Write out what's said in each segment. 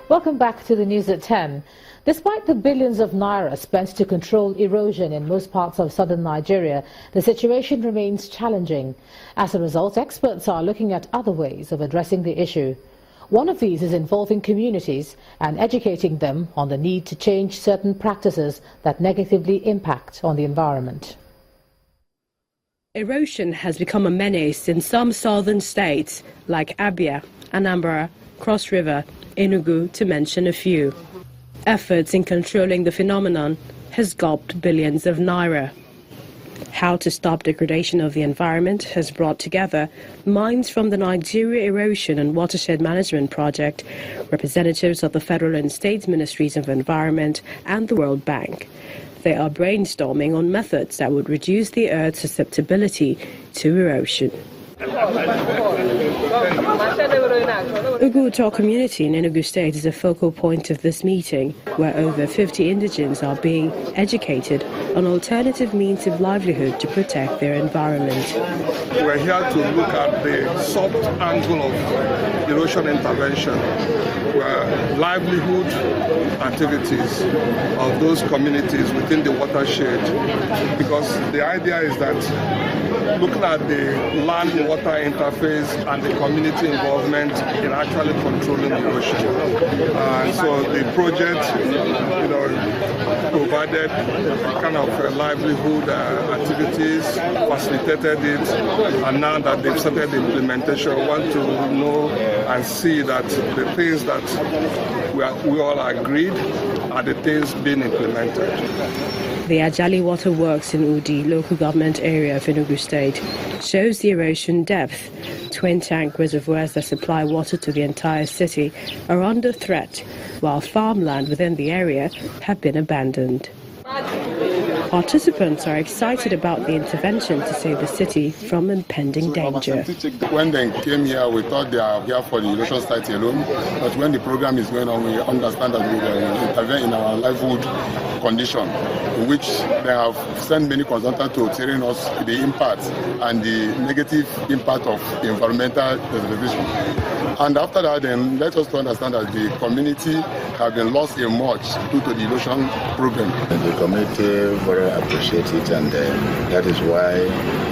Welcome back to the news at 10. Despite the billions of naira spent to control erosion in most parts of southern Nigeria, the situation remains challenging. As a result, experts are looking at other ways of addressing the issue. One of these is involving communities and educating them on the need to change certain practices that negatively impact on the environment. Erosion has become a menace in some southern states like Abia, Anambra, Cross River, Enugu, to mention a few. Efforts in controlling the phenomenon has gulped billions of naira. How to Stop Degradation of the Environment has brought together minds from the Nigeria Erosion and Watershed Management Project, representatives of the federal and state ministries of environment and the World Bank. They are brainstorming on methods that would reduce the Earth's susceptibility to erosion. Uguto community in Enugu State is a focal point of this meeting, where over 50 indigents are being educated on alternative means of livelihood to protect their environment. We're here to look at the soft angle of erosion intervention, where livelihood activities of those communities within the watershed, because the idea is that looking at the land-water interface and the community involvement in actually controlling erosion. And so the project, provided kind of livelihood activities, facilitated it, and now that they've started the implementation, we want to know and see that the things that we all agreed are the things being implemented. The Ajali Water Works in Udi, local government area of Enugu State, shows the erosion depth. Twin tank reservoirs that supply water to the entire city are under threat, while farmland within the area have been abandoned. Participants are excited about the intervention to save the city from impending danger. When they came here, we thought they are here for the erosion site alone, but when the program is going on, we understand that we will intervene in our livelihood condition, in which they have sent many consultants to telling us the impact and the negative impact of environmental degradation. And after that, then let us understand that the community have been lost in much due to the erosion program. The community very appreciate it, and that is why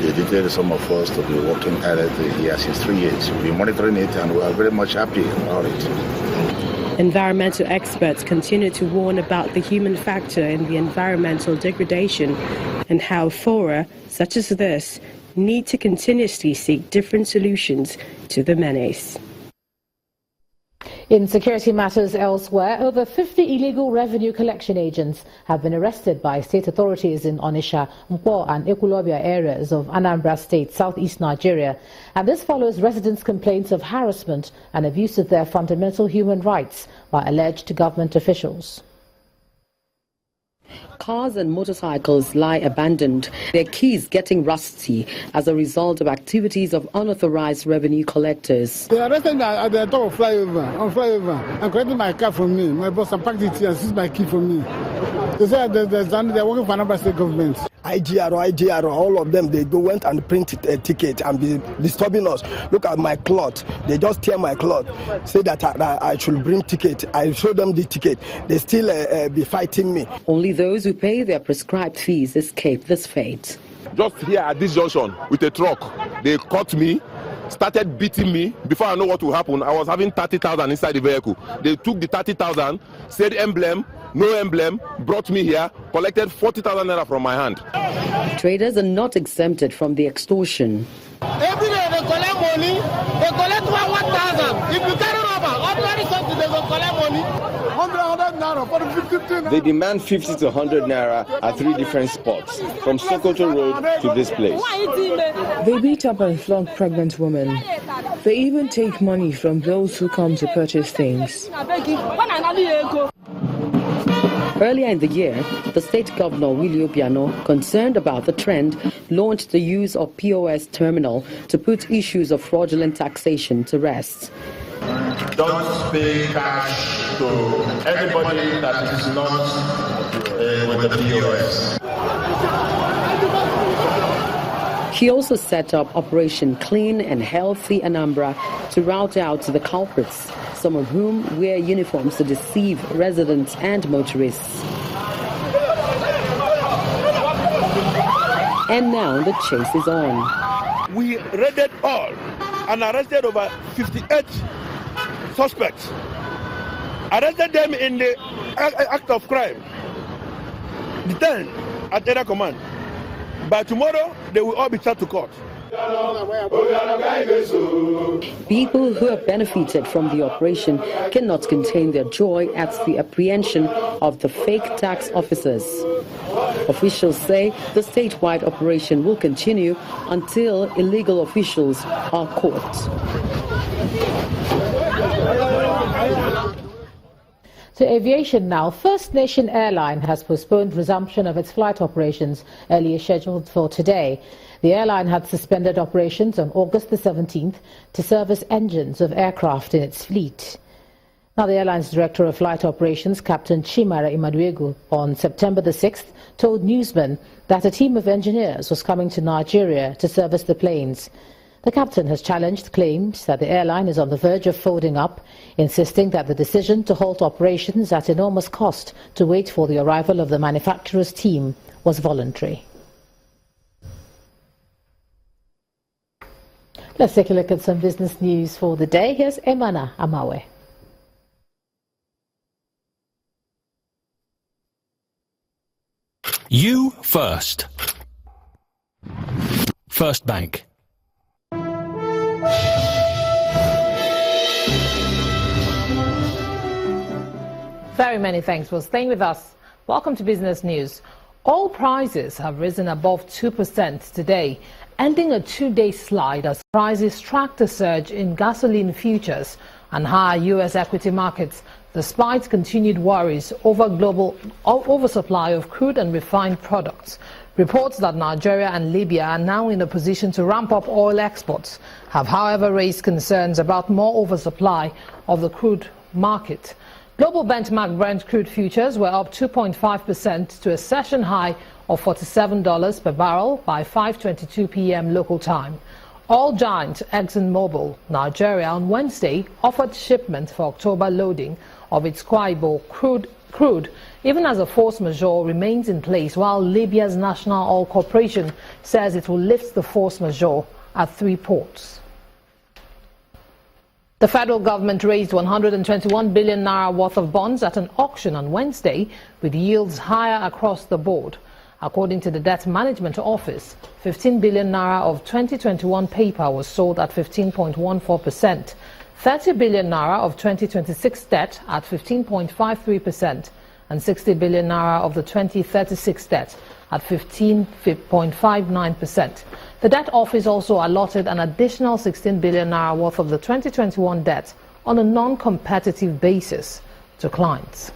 they detailed some of us to be working tirelessly here since 3 years. We've been monitoring it, and we are very much happy about it. Environmental experts continue to warn about the human factor in the environmental degradation and how fora such as this need to continuously seek different solutions to the menace. In security matters elsewhere, over 50 illegal revenue collection agents have been arrested by state authorities in Onitsha, Nkwo and Ekulobia areas of Anambra State, southeast Nigeria. And this follows residents' complaints of harassment and abuse of their fundamental human rights by alleged government officials. Cars and motorcycles lie abandoned, their keys getting rusty as a result of activities of unauthorized revenue collectors. They arrested me at the door of flyover, and collected my car from me. My boss packed it here and seized my key from me. They said they're working for Anambra State government. IGR, all of them, they went and printed a ticket and be disturbing us. Look at my cloth. They just tear my cloth. Say that I should bring ticket. I show them the ticket. They still be fighting me. Only those who pay their prescribed fees escape this fate. Just here at this junction with a truck, they caught me, started beating me. Before I know what will happen, I was having 30,000 inside the vehicle. They took the 30,000, said emblem, no emblem, brought me here, collected 40,000 naira from my hand. Traders are not exempted from the extortion. Every day they collect money, they collect 1,000. If you carry rubber, ordinary something, they will collect money. 100 naira for the 15 naira. They demand 50 to 100 naira at 3 different spots, from Sokoto Road to this place. They beat up and flog pregnant women. They even take money from those who come to purchase things. Earlier in the year, the state governor, Willie Obiano, concerned about the trend, launched the use of POS terminal to put issues of fraudulent taxation to rest. Don't pay cash to anybody that is not with the POS. He also set up Operation Clean and Healthy Anambra to rout out the culprits, some of whom wear uniforms to deceive residents and motorists. And now the chase is on. We raided all and arrested over 58 suspects. Arrested them in the act of crime. Detained at Area Command. By tomorrow, they will all be charged to court. People who have benefited from the operation cannot contain their joy at the apprehension of the fake tax officers. Officials say the statewide operation will continue until illegal officials are caught. To aviation now, First Nation Airline has postponed resumption of its flight operations earlier scheduled for today. The airline had suspended operations on August the 17th to service engines of aircraft in its fleet. Now, the airline's Director of Flight Operations, Captain Chimara Imaduegu, on September the 6th, told newsmen that a team of engineers was coming to Nigeria to service the planes. The captain has challenged claims that the airline is on the verge of folding up, insisting that the decision to halt operations at enormous cost to wait for the arrival of the manufacturer's team was voluntary. Let's take a look at some business news for the day. Here's Emana Amawe. You first. First Bank. Very many thanks for staying with us. Welcome to Business News. Oil prices have risen above 2% today, ending a two-day slide as prices tracked a surge in gasoline futures and higher U.S. equity markets, despite continued worries over global oversupply of crude and refined products. Reports that Nigeria and Libya are now in a position to ramp up oil exports have, however, raised concerns about more oversupply of the crude market. Global benchmark Brent crude futures were up 2.5% to a session high of $47 per barrel by 5:22 p.m. local time. Oil giant ExxonMobil Nigeria on Wednesday offered shipment for October loading of its Kwaibo crude, even as a force majeure remains in place, while Libya's National Oil Corporation says it will lift the force majeure at 3 ports. The federal government raised 121 billion naira worth of bonds at an auction on Wednesday, with yields higher across the board. According to the Debt Management Office, 15 billion naira of 2021 paper was sold at 15.14%, 30 billion naira of 2026 debt at 15.53%, and 60 billion naira of the 2036 debt at 15.59%. The debt office also allotted an additional 16 billion naira worth of the 2021 debt on a non-competitive basis to clients.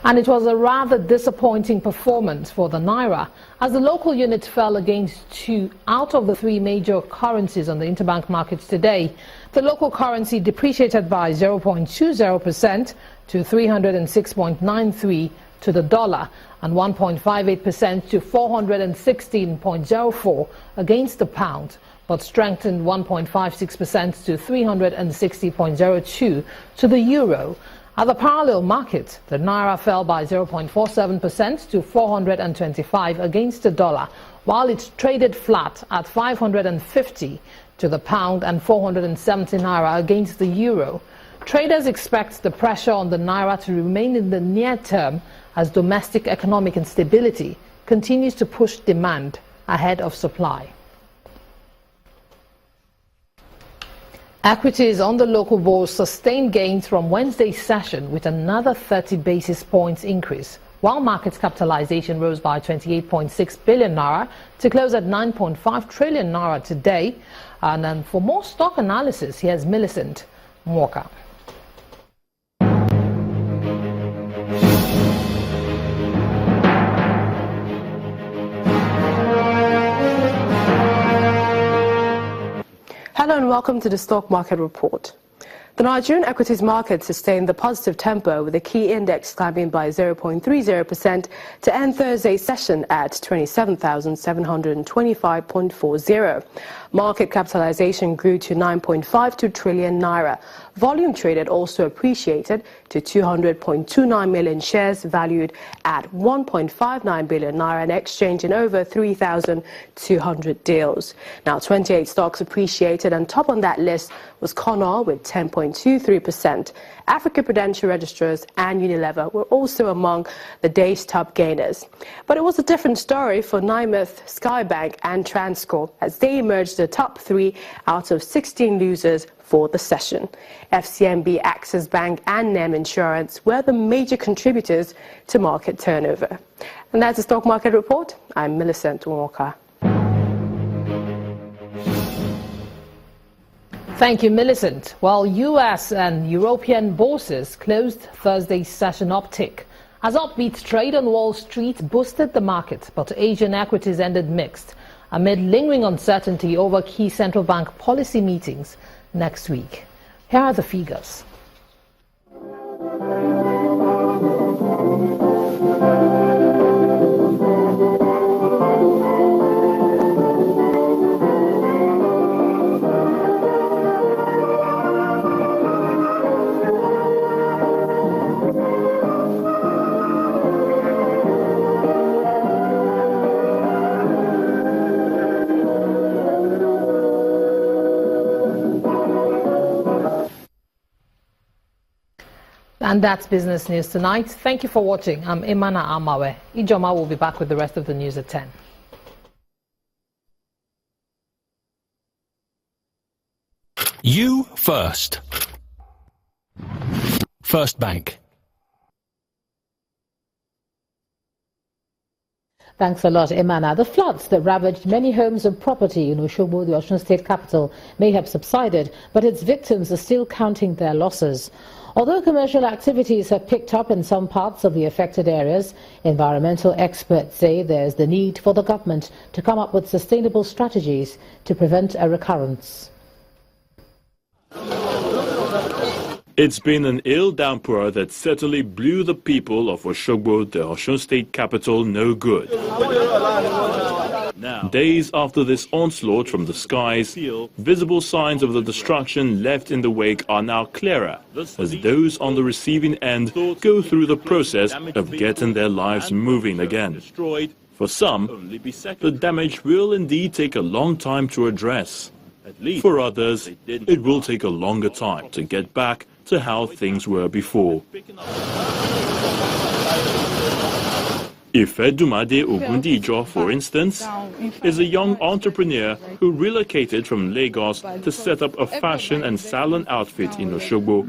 And it was a rather disappointing performance for the naira, as the local unit fell against 2 out of the 3 major currencies on the interbank markets today. The local currency depreciated by 0.20% to 306.93 to the dollar and 1.58% to 416.04 against the pound, but strengthened 1.56% to 360.02 to the euro. At the parallel market, the naira fell by 0.47% to 425 against the dollar, while it traded flat at 550 to the pound and 470 naira against the euro. Traders expect the pressure on the naira to remain in the near term as domestic economic instability continues to push demand ahead of supply. Equities on the local bourse sustained gains from Wednesday's session with another 30 basis points increase, while market capitalization rose by 28.6 billion naira to close at 9.5 trillion naira today. And then for more stock analysis, here's Millicent Mwaka. Hello and welcome to the Stock Market Report. The Nigerian equities market sustained the positive tempo, with the key index climbing by 0.30% to end Thursday's session at 27,725.40. Market capitalization grew to 9.52 trillion naira. Volume traded also appreciated to 200.29 million shares, valued at 1.59 billion naira, and exchanged in over 3,200 deals. Now, 28 stocks appreciated, and top on that list was Conor with 10.23%. Africa Prudential Registrars and Unilever were also among the day's top gainers. But it was a different story for Nymeth, Skybank and Transcorp, as they emerged the top 3 out of 16 losers for the session. FCMB, Access Bank and NEM Insurance were the major contributors to market turnover. And that's the stock market report. I'm Millicent Walker. Thank you, Millicent. While US and European bourses closed Thursday's session uptick, as upbeat trade on Wall Street boosted the market, but Asian equities ended mixed amid lingering uncertainty over key central bank policy meetings next week. Here are the figures. And that's Business News tonight. Thank you for watching. I'm Imana Amawe. Ijoma will be back with the rest of the news at 10. You first. First Bank. Thanks a lot, Imana. The floods that ravaged many homes and property in Osogbo, the Osun State capital, may have subsided, but its victims are still counting their losses. Although commercial activities have picked up in some parts of the affected areas, environmental experts say there's the need for the government to come up with sustainable strategies to prevent a recurrence. It's been an ill downpour that certainly blew the people of Osogbo, the Osun State capital, no good. Now, days after this onslaught from the skies, visible signs of the destruction left in the wake are now clearer, as those on the receiving end go through the process of getting their lives moving again. For some, the damage will indeed take a long time to address. For others, it will take a longer time to get back to how things were before. Ifedumade Ogundijo, for instance, is a young entrepreneur who relocated from Lagos to set up a fashion and salon outfit in Osogbo.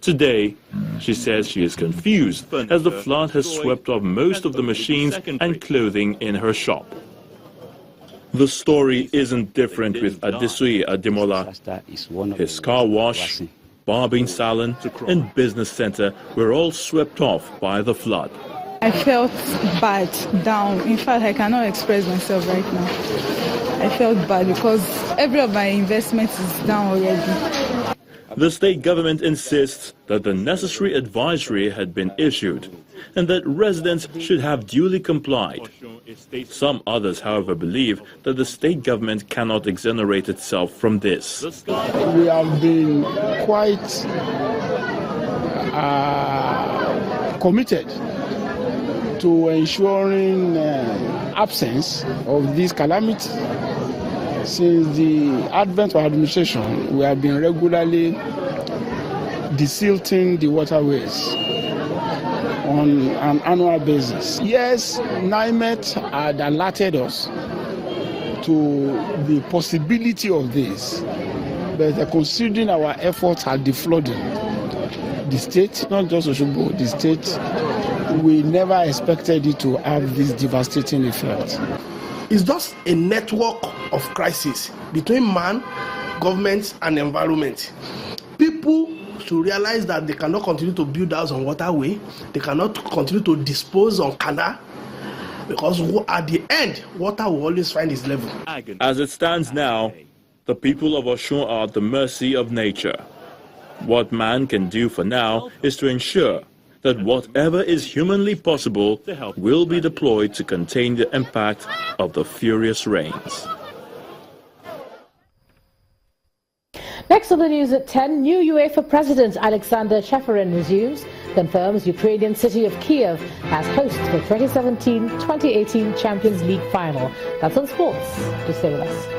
Today, she says she is confused as the flood has swept off most of the machines and clothing in her shop. The story isn't different with Adesuyi Ademola. His car wash, barbing salon and business center were all swept off by the flood. I felt bad, down. In fact, I cannot express myself right now. I felt bad because every of my investments is down already. The state government insists that the necessary advisory had been issued and that residents should have duly complied. Some others, however, believe that the state government cannot exonerate itself from this. We have been quite committed to ensuring absence of this calamity. Since the advent of administration, we have been regularly desilting the waterways on an annual basis. Yes, NIMET had alerted us to the possibility of this, but considering our efforts at the flooding, the state, not just Osogbo, the state, we never expected it to have this devastating effect. It's just a network of crises between man, government, and environment. People should realize that they cannot continue to build houses on waterway. They cannot continue to dispose on canal, because at the end, water will always find its level. As it stands now, the people of Osun are at the mercy of nature. What man can do for now is to ensure that whatever is humanly possible will be deployed to contain the impact of the furious rains. Next on the news at 10, new UEFA President Alexander Cheferin resumes, confirms Ukrainian city of Kiev as host for 2017-2018 Champions League final. That's on sports. Do stay with us.